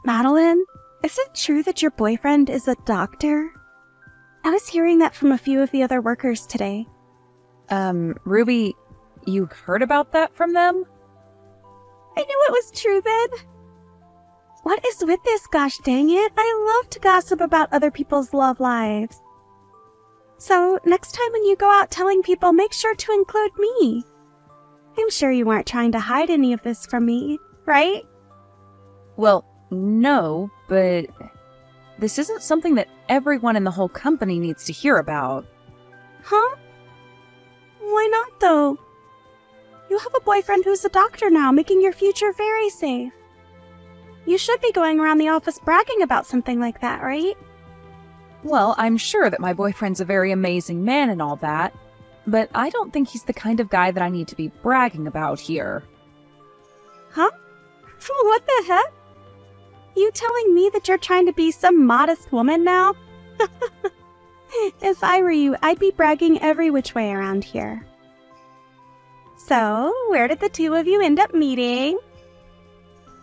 Madeline, is it true that your boyfriend is a doctor? I was hearing that from a few of the other workers today. Ruby, you heard about that from them? I knew it was true then. What is with this, gosh dang it? I love to gossip about other people's love lives. So, next time when you go out telling people, make sure to include me. I'm sure you weren't trying to hide any of this from me, right? Well, no, but this isn't something that everyone in the whole company needs to hear about. Huh? Why not, though? You have a boyfriend who's a doctor now, making your future very safe. You should be going around the office bragging about something like that, right? Well, I'm sure that my boyfriend's a very amazing man and all that, but I don't think he's the kind of guy that I need to be bragging about here. Huh? What the heck? You telling me that you're trying to be some modest woman now? If I were you, I'd be bragging every which way around here. So, where did the two of you end up meeting?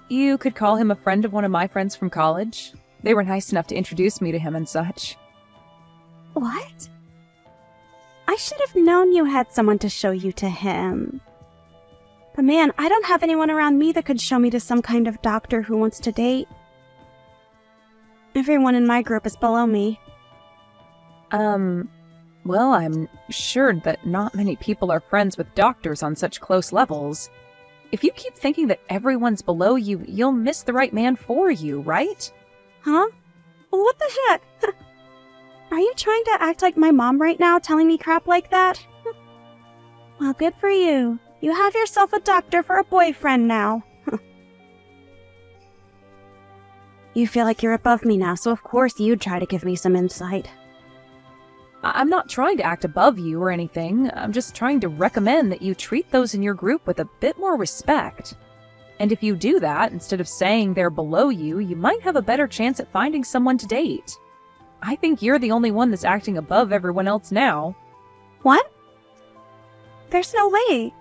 You could call him a friend of one of my friends from college. They were nice enough to introduce me to him and such. What? I should have known you had someone to show you to him. But man, I don't have anyone around me that could show me to some kind of doctor who wants to date. Everyone in my group is below me. Well, I'm sure that not many people are friends with doctors on such close levels. If you keep thinking that everyone's below you, you'll miss the right man for you, right? Huh? What the heck? Are you trying to act like my mom right now, telling me crap like that? Well, good for you. You have yourself a doctor for a boyfriend now. You feel like you're above me now, so of course you'd try to give me some insight. I'm not trying to act above you or anything. I'm just trying to recommend that you treat those in your group with a bit more respect. And if you do that, instead of saying they're below you, you might have a better chance at finding someone to date. I think you're the only one that's acting above everyone else now. What? There's no way.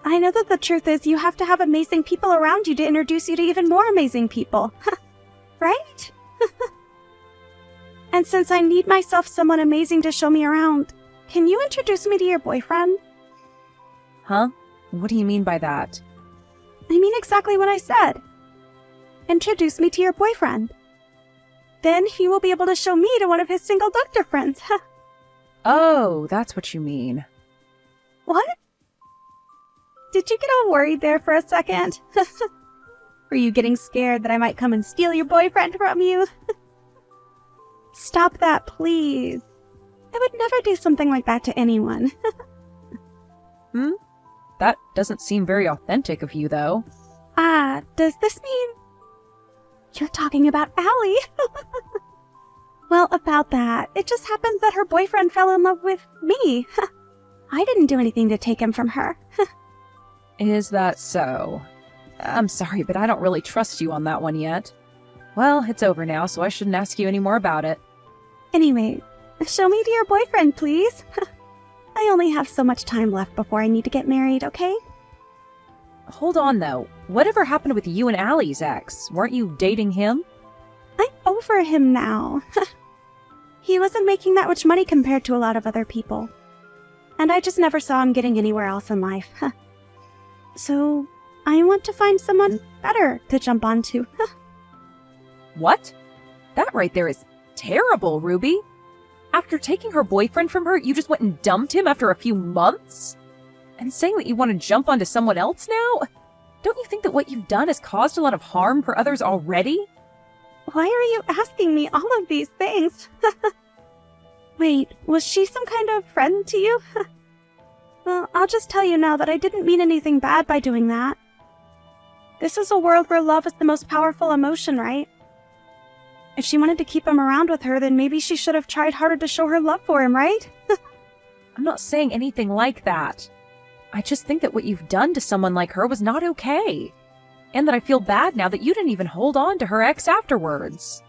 I know that the truth is you have to have amazing people around you to introduce you to even more amazing people. Right? And since I need myself someone amazing to show me around, can you introduce me to your boyfriend? Huh? What do you mean by that? I mean exactly what I said. Introduce me to your boyfriend. Then he will be able to show me to one of his single doctor friends. Oh, that's what you mean. What? Did you get all worried there for a second? Were you getting scared that I might come and steal your boyfriend from you? Stop that, please. I would never do something like that to anyone. That doesn't seem very authentic of you, though. Does this mean you're talking about Allie? Well, about that, it just happens that her boyfriend fell in love with me. I didn't do anything to take him from her. Is that so? I'm sorry, but I don't really trust you on that one yet. Well, it's over now, so I shouldn't ask you any more about it. Anyway, show me to your boyfriend, please. I only have so much time left before I need to get married, okay? Hold on, though. Whatever happened with you and Allie's ex? Weren't you dating him? I'm over him now. He wasn't making that much money compared to a lot of other people. And I just never saw him getting anywhere else in life. So, I want to find someone better to jump onto. What? That right there is terrible, Ruby. After taking her boyfriend from her, you just went and dumped him after a few months? And saying that you want to jump onto someone else now? Don't you think that what you've done has caused a lot of harm for others already? Why are you asking me all of these things? Wait, was she some kind of friend to you? Well, I'll just tell you now that I didn't mean anything bad by doing that. This is a world where love is the most powerful emotion, right? If she wanted to keep him around with her, then maybe she should have tried harder to show her love for him, right? I'm not saying anything like that. I just think that what you've done to someone like her was not okay. And that I feel bad now that you didn't even hold on to her ex afterwards.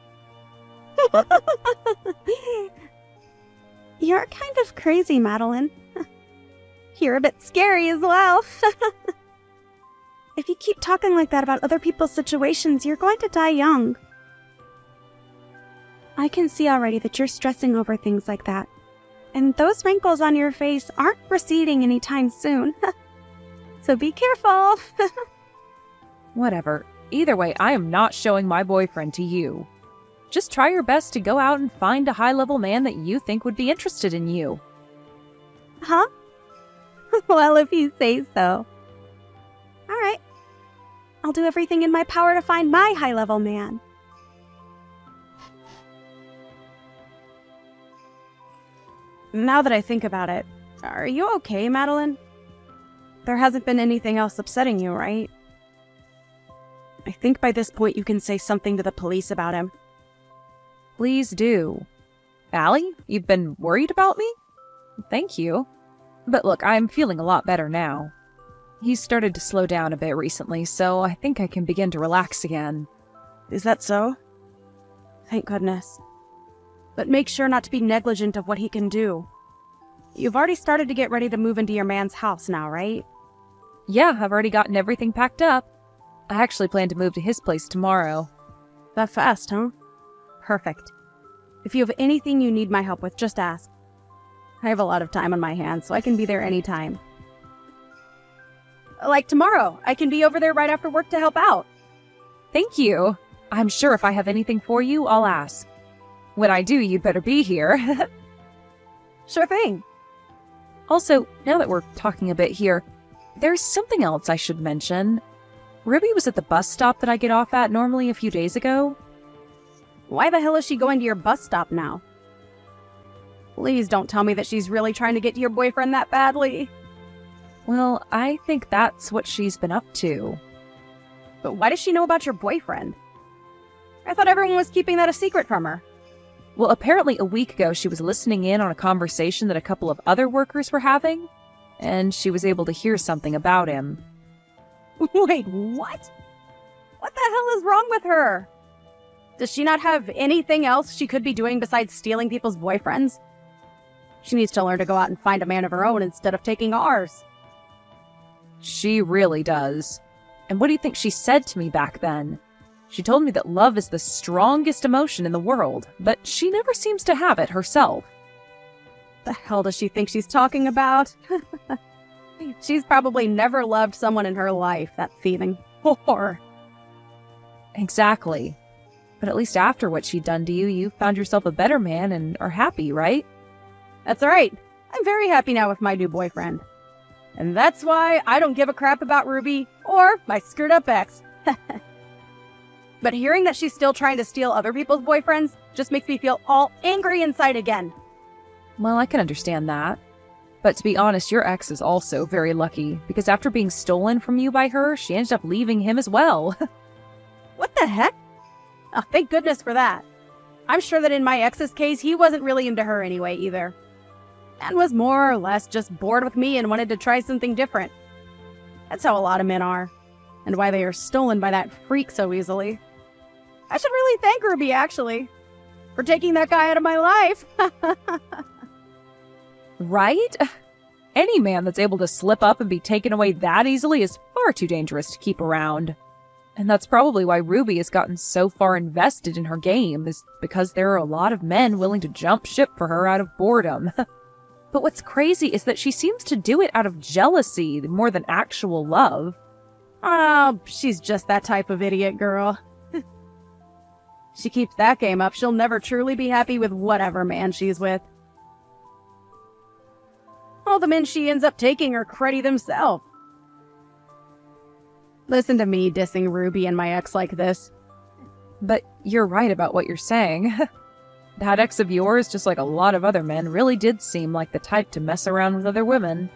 You're kind of crazy, Madeline. You're a bit scary as well. If you keep talking like that about other people's situations, you're going to die young. I can see already that you're stressing over things like that. And those wrinkles on your face aren't receding anytime soon. So be careful. Whatever. Either way, I am not showing my boyfriend to you. Just try your best to go out and find a high-level man that you think would be interested in you. Huh? Well, if you say so. All right. I'll do everything in my power to find my high-level man. Now that I think about it, are you okay, Madeline? There hasn't been anything else upsetting you, right? I think by this point you can say something to the police about him. Please do. Allie, you've been worried about me? Thank you. But look, I'm feeling a lot better now. He's started to slow down a bit recently, so I think I can begin to relax again. Is that so? Thank goodness. But make sure not to be negligent of what he can do. You've already started to get ready to move into your man's house now, right? Yeah, I've already gotten everything packed up. I actually plan to move to his place tomorrow. That fast, huh? Perfect. If you have anything you need my help with, just ask. I have a lot of time on my hands, so I can be there anytime. Like tomorrow, I can be over there right after work to help out. Thank you. I'm sure if I have anything for you, I'll ask. When I do, you'd better be here. Sure thing. Also, now that we're talking a bit here, there's something else I should mention. Ruby was at the bus stop that I get off at normally a few days ago. Why the hell is she going to your bus stop now? Please don't tell me that she's really trying to get to your boyfriend that badly. Well, I think that's what she's been up to. But why does she know about your boyfriend? I thought everyone was keeping that a secret from her. Well, apparently a week ago she was listening in on a conversation that a couple of other workers were having, and she was able to hear something about him. Wait, what? What the hell is wrong with her? Does she not have anything else she could be doing besides stealing people's boyfriends? She needs to learn to go out and find a man of her own instead of taking ours. She really does. And what do you think she said to me back then? She told me that love is the strongest emotion in the world, but she never seems to have it herself. The hell does she think she's talking about? She's probably never loved someone in her life, that thieving whore. Exactly. But at least after what she'd done to you, you found yourself a better man and are happy, right? That's right. I'm very happy now with my new boyfriend. And that's why I don't give a crap about Ruby or my screwed-up ex. But hearing that she's still trying to steal other people's boyfriends just makes me feel all angry inside again. Well, I can understand that. But to be honest, your ex is also very lucky, because after being stolen from you by her, she ended up leaving him as well. What the heck? Oh, thank goodness for that. I'm sure that in my ex's case, he wasn't really into her anyway either. And was more or less just bored with me and wanted to try something different. That's how a lot of men are, and why they are stolen by that freak so easily. I should really thank Ruby, actually, for taking that guy out of my life. Right? Any man that's able to slip up and be taken away that easily is far too dangerous to keep around. And that's probably why Ruby has gotten so far invested in her game, is because there are a lot of men willing to jump ship for her out of boredom. But what's crazy is that she seems to do it out of jealousy more than actual love. Oh, she's just that type of idiot girl. She keeps that game up, she'll never truly be happy with whatever man she's with. All the men she ends up taking are cruddy themselves. Listen to me dissing Ruby and my ex like this. But you're right about what you're saying. That ex of yours, just like a lot of other men, really did seem like the type to mess around with other women.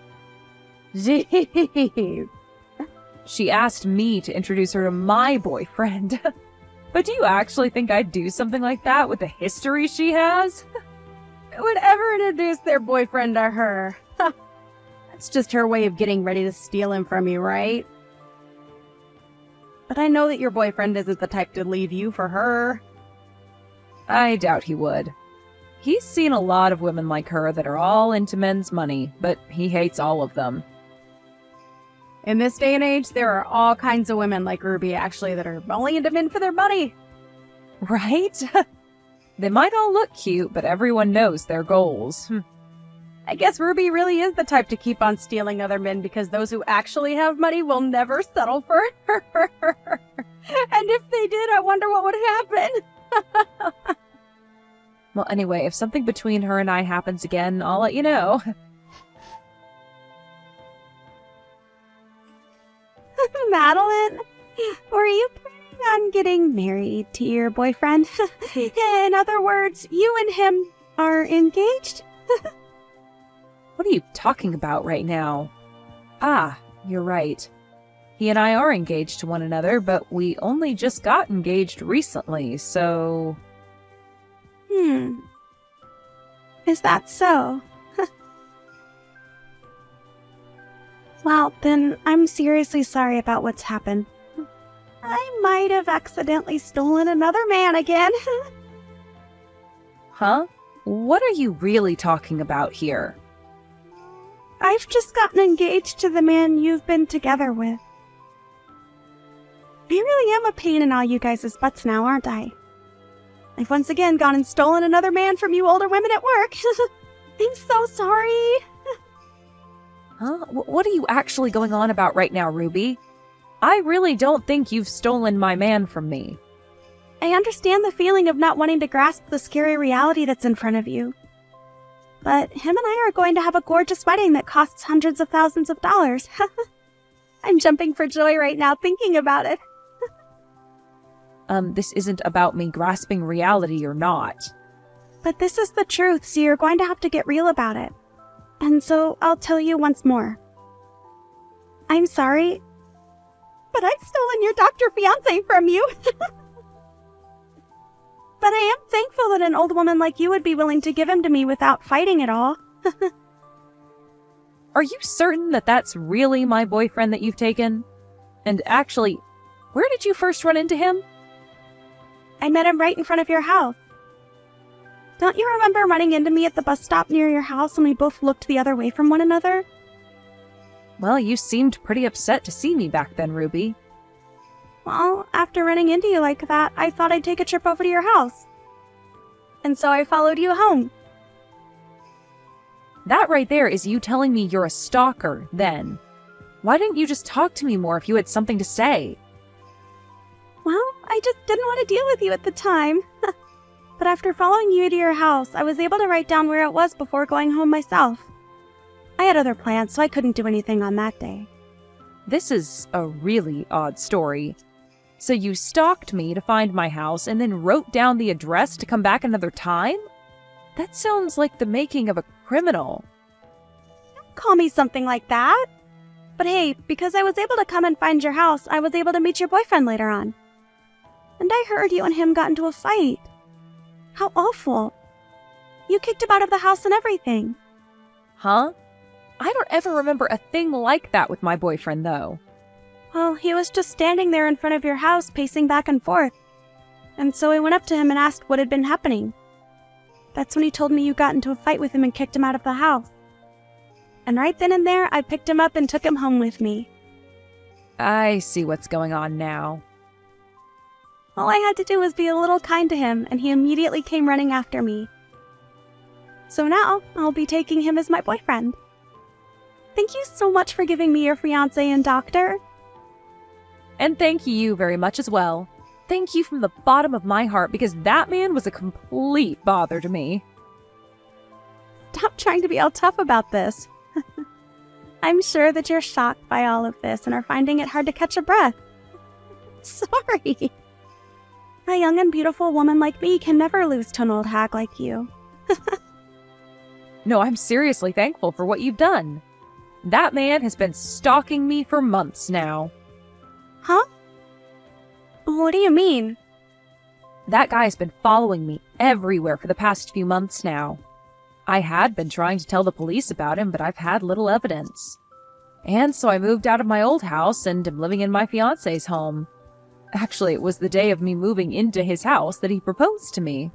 Jeez. She asked me to introduce her to my boyfriend. But do you actually think I'd do something like that with the history she has? Would ever introduce their boyfriend to her. That's just her way of getting ready to steal him from you, right? But I know that your boyfriend isn't the type to leave you for her. I doubt he would. He's seen a lot of women like her that are all into men's money, but he hates all of them. In this day and age, there are all kinds of women like Ruby, actually, that are only into men for their money. Right? They might all look cute, but everyone knows their goals. I guess Ruby really is the type to keep on stealing other men because those who actually have money will never settle for her. And if they did, I wonder what would happen. Well, anyway, if something between her and I happens again, I'll let you know. Madeline, were you planning on getting married to your boyfriend? In other words, you and him are engaged? What are you talking about right now? Ah, you're right. He and I are engaged to one another, but we only just got engaged recently, so... Is that so? Well, then I'm seriously sorry about what's happened. I might have accidentally stolen another man again. Huh? What are you really talking about here? I've just gotten engaged to the man you've been together with. I really am a pain in all you guys' butts now, aren't I? I've once again gone and stolen another man from you older women at work. I'm so sorry. Huh? What are you actually going on about right now, Ruby? I really don't think you've stolen my man from me. I understand the feeling of not wanting to grasp the scary reality that's in front of you. But him and I are going to have a gorgeous wedding that costs hundreds of thousands of dollars. I'm jumping for joy right now thinking about it. This isn't about me grasping reality or not. But this is the truth, so you're going to have to get real about it. And so I'll tell you once more. I'm sorry, but I've stolen your doctor fiancé from you. But I am thankful that an old woman like you would be willing to give him to me without fighting at all. Are you certain that that's really my boyfriend that you've taken? And actually, where did you first run into him? I met him right in front of your house. Don't you remember running into me at the bus stop near your house and we both looked the other way from one another? Well, you seemed pretty upset to see me back then, Ruby. Well, after running into you like that, I thought I'd take a trip over to your house. And so I followed you home. That right there is you telling me you're a stalker, then. Why didn't you just talk to me more if you had something to say? Well, I just didn't want to deal with you at the time. But after following you to your house, I was able to write down where it was before going home myself. I had other plans, so I couldn't do anything on that day. This is a really odd story. So you stalked me to find my house and then wrote down the address to come back another time? That sounds like the making of a criminal. Don't call me something like that. But hey, because I was able to come and find your house, I was able to meet your boyfriend later on. And I heard you and him got into a fight. How awful. You kicked him out of the house and everything. Huh? I don't ever remember a thing like that with my boyfriend, though. Well, he was just standing there in front of your house, pacing back and forth. And so I went up to him and asked what had been happening. That's when he told me you got into a fight with him and kicked him out of the house. And right then and there, I picked him up and took him home with me. I see what's going on now. All I had to do was be a little kind to him, and he immediately came running after me. So now, I'll be taking him as my boyfriend. Thank you so much for giving me your fiancé and doctor. And thank you very much as well. Thank you from the bottom of my heart, because that man was a complete bother to me. Stop trying to be all tough about this. I'm sure that you're shocked by all of this and are finding it hard to catch a breath. Sorry. A young and beautiful woman like me can never lose to an old hag like you. No, I'm seriously thankful for what you've done. That man has been stalking me for months now. Huh? What do you mean? That guy's been following me everywhere for the past few months now. I had been trying to tell the police about him, but I've had little evidence. And so I moved out of my old house and am living in my fiancé's home. Actually, it was the day of me moving into his house that he proposed to me.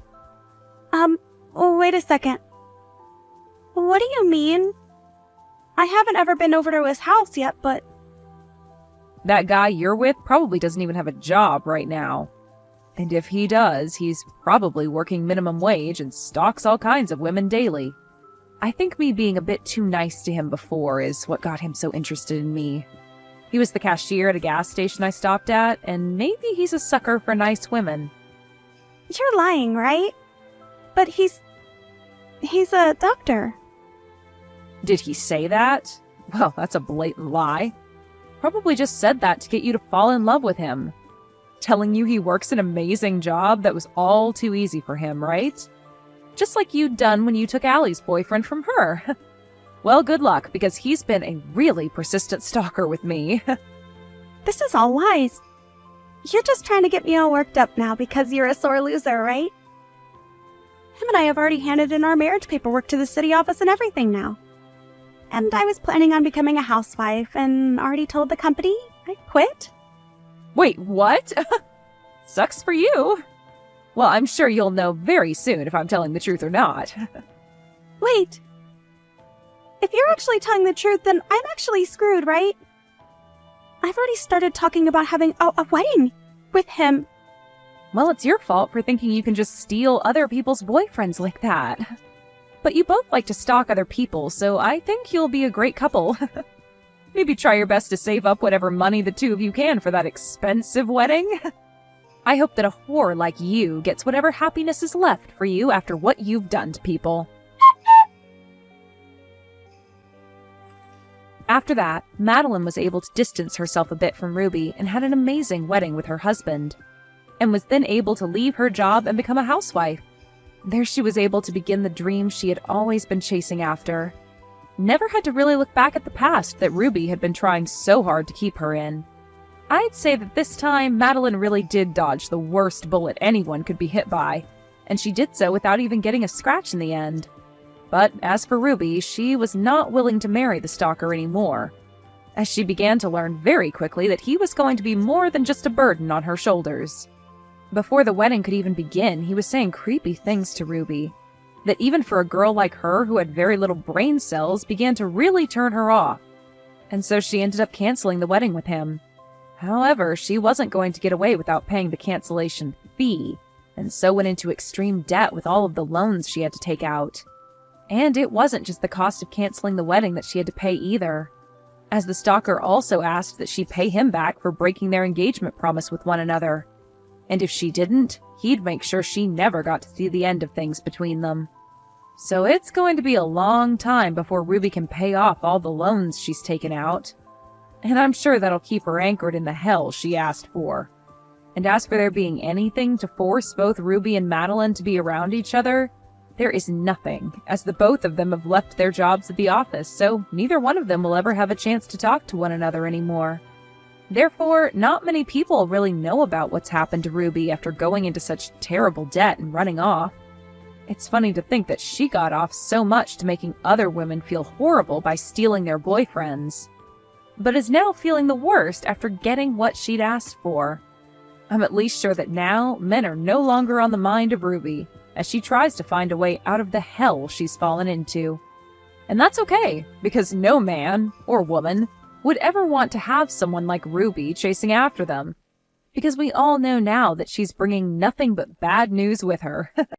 Wait a second. What do you mean? I haven't ever been over to his house yet, but That guy you're with probably doesn't even have a job right now. And if he does, he's probably working minimum wage and stalks all kinds of women daily. I think me being a bit too nice to him before is what got him so interested in me. He was the cashier at a gas station I stopped at, and maybe he's a sucker for nice women. You're lying, right? But he's a doctor. Did he say that? Well, that's a blatant lie. Probably just said that to get you to fall in love with him. Telling you he works an amazing job that was all too easy for him, right? Just like you'd done when you took Allie's boyfriend from her. Well, good luck, because he's been a really persistent stalker with me. This is all lies. You're just trying to get me all worked up now because you're a sore loser, right? Him and I have already handed in our marriage paperwork to the city office and everything now. And I was planning on becoming a housewife and already told the company I quit. Wait, what? Sucks for you. Well, I'm sure you'll know very soon if I'm telling the truth or not. Wait. If you're actually telling the truth, then I'm actually screwed, right? I've already started talking about having a wedding with him. Well, it's your fault for thinking you can just steal other people's boyfriends like that. But you both like to stalk other people, so I think you'll be a great couple. Maybe try your best to save up whatever money the two of you can for that expensive wedding. I hope that a whore like you gets whatever happiness is left for you after what you've done to people. After that, Madeline was able to distance herself a bit from Ruby and had an amazing wedding with her husband, and was then able to leave her job and become a housewife. There she was able to begin the dream she had always been chasing after. Never had to really look back at the past that Ruby had been trying so hard to keep her in. I'd say that this time, Madeline really did dodge the worst bullet anyone could be hit by, and she did so without even getting a scratch in the end. But as for Ruby, she was not willing to marry the stalker anymore, as she began to learn very quickly that he was going to be more than just a burden on her shoulders. Before the wedding could even begin, he was saying creepy things to Ruby, that even for a girl like her who had very little brain cells began to really turn her off, and so she ended up canceling the wedding with him. However, she wasn't going to get away without paying the cancellation fee, and so went into extreme debt with all of the loans she had to take out. And it wasn't just the cost of canceling the wedding that she had to pay either, as the stalker also asked that she pay him back for breaking their engagement promise with one another. And if she didn't, he'd make sure she never got to see the end of things between them. So it's going to be a long time before Ruby can pay off all the loans she's taken out. And I'm sure that'll keep her anchored in the hell she asked for. And as for there being anything to force both Ruby and Madeline to be around each other, there is nothing, as the both of them have left their jobs at the office, so neither one of them will ever have a chance to talk to one another anymore. Therefore, not many people really know about what's happened to Ruby after going into such terrible debt and running off. It's funny to think that she got off so much to making other women feel horrible by stealing their boyfriends, but is now feeling the worst after getting what she'd asked for. I'm at least sure that now men are no longer on the mind of Ruby, as she tries to find a way out of the hell she's fallen into. And that's okay, because no man, or woman, would ever want to have someone like Ruby chasing after them, because we all know now that she's bringing nothing but bad news with her.